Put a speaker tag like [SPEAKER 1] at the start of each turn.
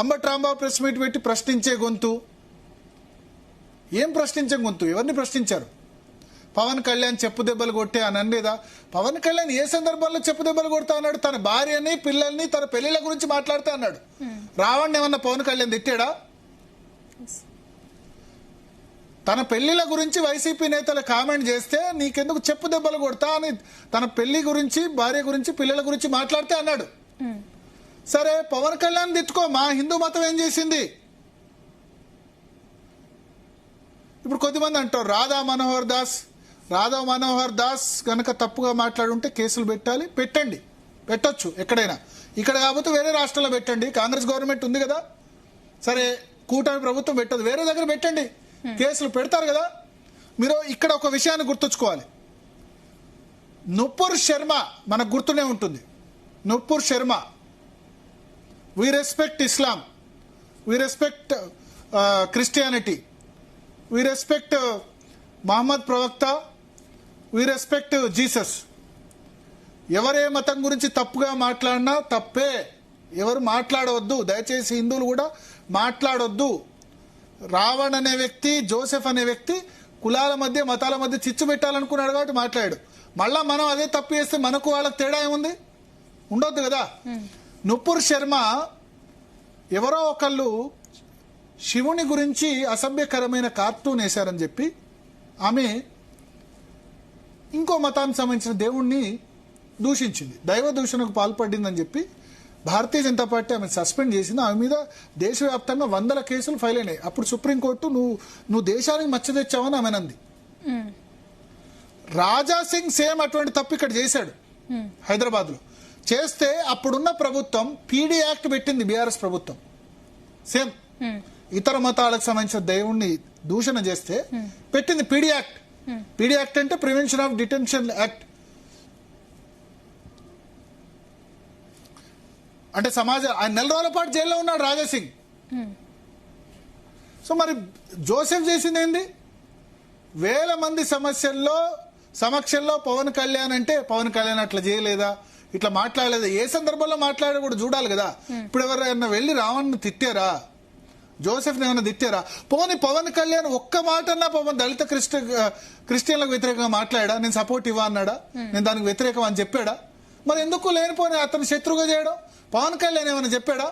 [SPEAKER 1] Ambati Rambabu press meet పెట్టి ప్రశ్నించే గొంతు. ఏం ప్రశ్నించే గొంతు? ఎవరిని ప్రశ్నించారు? పవన్ కళ్యాణ్ చెప్పు దెబ్బలు కొట్టే అని అనలేదా? పవన్ కళ్యాణ్ ఏ సందర్భంలో చెప్పు దెబ్బలు కొడతా అన్నాడు? తన భార్యని, పిల్లల్ని, తన పెళ్లిళ్ళ గురించి మాట్లాడుతా అన్నాడు. రావణ్ ఏమన్నా పవన్ కళ్యాణ్ తిట్టాడా? తన పెళ్లిళ్ళ గురించి వైసీపీ నేతలు కామెంట్ చేస్తే నీకెందుకు చెప్పు దెబ్బలు కొడతా అని తన పెళ్లి గురించి, భార్య గురించి, పిల్లల గురించి మాట్లాడితే అన్నాడు. సరే, పవన్ కళ్యాణ్ తిట్టుకో, మా హిందూ మతం ఏం చేసింది? ఇప్పుడు కొద్దిమంది అంటారు రాధా మనోహర్ దాస్ కనుక తప్పుగా మాట్లాడుంటే కేసులు పెట్టాలి. పెట్టండి, పెట్టొచ్చు ఎక్కడైనా. ఇక్కడ కాకపోతే వేరే రాష్ట్రంలో పెట్టండి. కాంగ్రెస్ గవర్నమెంట్ ఉంది కదా, సరే కూటమి ప్రభుత్వం పెట్టదు, వేరే దగ్గర పెట్టండి, కేసులు పెడతారు కదా. మీరు ఇక్కడ ఒక విషయాన్ని గుర్తుంచుకోవాలి. నుపూర్ శర్మ మనకు గుర్తునే ఉంటుంది. Nupur Sharma, we respect Islam, we respect Christianity, we respect Muhammad ప్రవక్త, వీ రెస్పెక్ట్ జీసస్. ఎవరే మతం గురించి తప్పుగా మాట్లాడినా తప్పే, ఎవరు మాట్లాడవద్దు. దయచేసి హిందువులు కూడా మాట్లాడొద్దు. రావణ్ అనే వ్యక్తి, జోసెఫ్ అనే వ్యక్తి కులాల మధ్య, మతాల మధ్య చిచ్చు పెట్టాలనుకున్నాడు కాబట్టి మాట్లాడాడు. మళ్ళా మనం అదే తప్పు చేస్తే మనకు వాళ్ళకి తేడా ఏముంది? ఉండొద్దు కదా. నుపూర్ శర్మ ఎవరో ఒకళ్ళు శివుని గురించి అసభ్యకరమైన కార్టూన్ వేశారని చెప్పి ఆమె ఇంకో మతానికి సంబంధించిన దేవుణ్ణి దూషించింది, దైవ దూషణకు పాల్పడిందని చెప్పి భారతీయ జనతా పార్టీ ఆమె సస్పెండ్ చేసింది. ఆమె మీద దేశవ్యాప్తంగా 100 కేసులు ఫైల్ అయినాయి. అప్పుడు సుప్రీంకోర్టు నువ్వు దేశానికి మచ్చ తెచ్చావని ఆమె అంది. రాజా సింగ్ సేమ్ అటువంటి తప్పు ఇక్కడ చేశాడు హైదరాబాద్ లో. చేస్తే అప్పుడున్న ప్రభుత్వం పీడీ యాక్ట్ పెట్టింది, బీఆర్ఎస్ ప్రభుత్వం. సేమ్ ఇతర మతాలకు సంబంధించిన దేవుణ్ణి దూషణ చేస్తే పెట్టింది పీడీ యాక్ట్. పీడీ యాక్ట్ అంటే ప్రివెన్షన్ ఆఫ్ డిటెన్షన్ యాక్ట్. అంటే ఆయన 4 రోజుల పాటు జైల్లో ఉన్నాడు రాజాసింగ్. సో మరి జోసెఫ్ చేసింది ఏంది? వేల మంది సమక్షంలో పవన్ కళ్యాణ్ అంటే పవన్ కళ్యాణ్ అట్లా చేయలేదా, ఇట్లా మాట్లాడలేదా, ఏ సందర్భంలో మాట్లాడే కూడా చూడాలి కదా. ఇప్పుడు ఎవరైనా వెళ్ళి రావణ్ తిట్టారా, జోసెఫ్ ఏమైనా తిట్టారా? పవన్ కళ్యాణ్ ఒక్క మాట అన్నా దళిత క్రిస్టియన్లకు వ్యతిరేకంగా మాట్లాడా? నేను సపోర్ట్ ఇవ్వ అన్నాడా? నేను దానికి వ్యతిరేకం అని చెప్పాడా? మరి ఎందుకు లేనిపోని అతను శత్రువుగా చేయడం? పవన్ కళ్యాణ్ ఏమైనా చెప్పాడా?